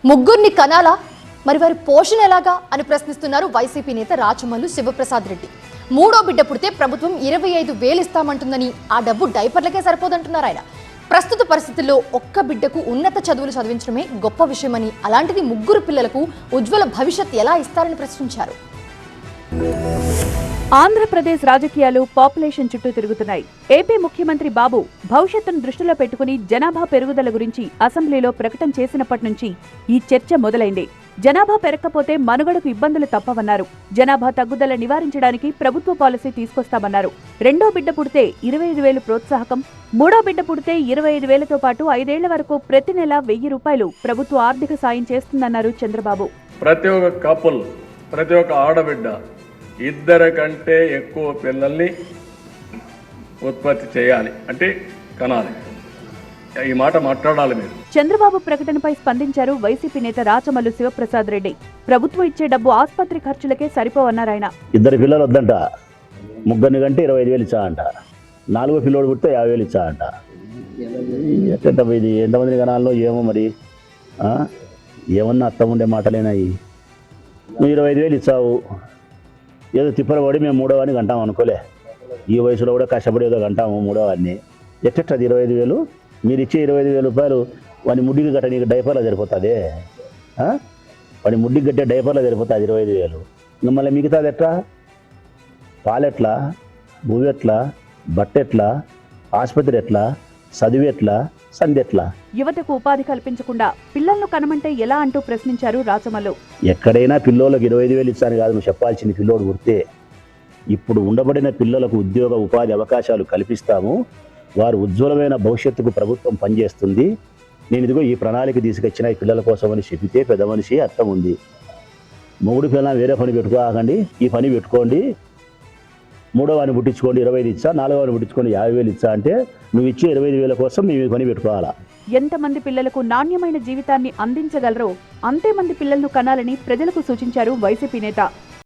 ముగ్గురిని కనాలా, మరి వారి పోషణ ఎలాగా అని ప్రశ్నిస్తున్నారు వైసీపీ నేత రాచమల్లు శివప్రసాద్ రెడ్డి. మూడో బిడ్డ పుడితే ప్రభుత్వం 25,000 ఇస్తామంటుందని, ఆ డబ్బు డైపర్లకే సరిపోదంటున్నారు ఆయన. ప్రస్తుత పరిస్థితుల్లో ఒక్క బిడ్డకు ఉన్నత చదువులు చదివించడమే గొప్ప విషయమని, అలాంటిది ముగ్గురు పిల్లలకు ఉజ్వల భవిష్యత్ ఎలా ఇస్తారని ప్రశ్నించారు. ఆంధ్రప్రదేశ్ రాజకీయాలు పాపులేషన్ చుట్టూ తిరుగుతున్నాయి. ఏపీ ముఖ్యమంత్రి బాబు భవిష్యత్తును దృష్టిలో పెట్టుకుని జనాభా పెరుగుదల గురించి అసెంబ్లీలో ప్రకటన చేసినప్పటి నుంచి ఈ చర్చ మొదలైంది. జనాభా పెరగకపోతే మనుగడకు ఇబ్బందులు తప్పవన్నారు. జనాభా తగ్గుదల నివారించడానికి ప్రభుత్వ పాలసీ తీసుకొస్తామన్నారు. రెండో బిడ్డ పుడితే 25,000 ప్రోత్సాహకం, మూడో బిడ్డ పుడితే 25,000తో పాటు 5 ఏళ్ల వరకు ప్రతి నెల 1,000 రూపాయలు ప్రభుత్వ ఆర్థిక సాయం చేస్తుందన్నారు చంద్రబాబు. ప్రతి ఒక్క కపుల్, ప్రతి ఒక్క ఆడబిడ్డ 2 కంటే ఎక్కువ పిల్లల్ని ఉత్పత్తి చేయాలి, అంటే కనాలి. ఈ మాట మాట్లాడాలి మీరు. చంద్రబాబు ప్రకటనపై స్పందించారు వైసీపీ నేత రాచమల్లు శివప్రసాద్ రెడ్డి. ప్రభుత్వం ఇచ్చే డబ్బు ఆసుపత్రి ఖర్చులకే సరిపోవన్నారాయన. 2 పిల్లలు వద్దంట, ముగ్గురిని కంటే 25,000 ఇచ్చా అంట, 4 పిల్లోడు పుడితే 50,000 ఇచ్చా అంట. ఇది ఎంతమందిని కనాలో ఏమో మరి. ఏమన్నా అర్థం ఉండే మాటలేనాయి. నువ్వు 25,000 ఇచ్చావు, ఏదో తిప్పలు పడి మేము మూడో వాడిని కంటాం అనుకోలే. ఈ వయసులో కూడా కష్టపడి ఏదో కంటాము మూడో వాడిని. ఎట్టది 25,000? మీరు ఇచ్చే 25,000 రూపాయలు వాడి ముడ్డికి గట్ట నీకు డైపర్లో సరిపోతుంది. వాడి ముడ్డికి గట్టే డైపర్లో సరిపోతుంది 25,000. ఇంకా మళ్ళీ మిగతాది ఎట్లా? పాలెట్లా, భూమి ఎట్లా, బట్ట ఎట్లా, ఆసుపత్రి ఎట్లా, చదువు ఎట్లా, సంధి ఎట్లా? యువతకు ఉపాధి కల్పించకుండా పిల్లలను కనమంటే ఎలా అంటూ ప్రశ్నించారు రాచమల్లు. ఎక్కడైనా పిల్లోళ్ళకి 25,000 ఇచ్చాను కాదు నువ్వు చెప్పాల్సింది. పిల్లోడు పుడితే ఇప్పుడు ఉండబడిన పిల్లలకు ఉద్యోగ ఉపాధి అవకాశాలు కల్పిస్తాము. వారు ఉజ్వలమైన భవిష్యత్తుకు ప్రభుత్వం పనిచేస్తుంది. నేను ఇదిగో ఈ ప్రణాళిక తీసుకొచ్చిన ఈ పిల్లల కోసం అని చెబితే పెద్ద మనిషి అర్థం ఉంది. మొగుడు పిల్లలు వేరే పని పెట్టుకోకండి, ఈ పని పెట్టుకోండి. మూడో వాడిని పుట్టించుకోండి 25 ఇచ్చా, 4వ వాడిని పుట్టించుకోండి 50,000 ఇచ్చా అంటే నువ్వు ఇచ్చే 25,000 కోసం మేము ఈ పని పెట్టుకోవాలా? ఎంతమంది పిల్లలకు నాణ్యమైన జీవితాన్ని అందించగలరో అంతే మంది పిల్లలను కనాలని ప్రజలకు సూచించారు వైసీపీ నేత.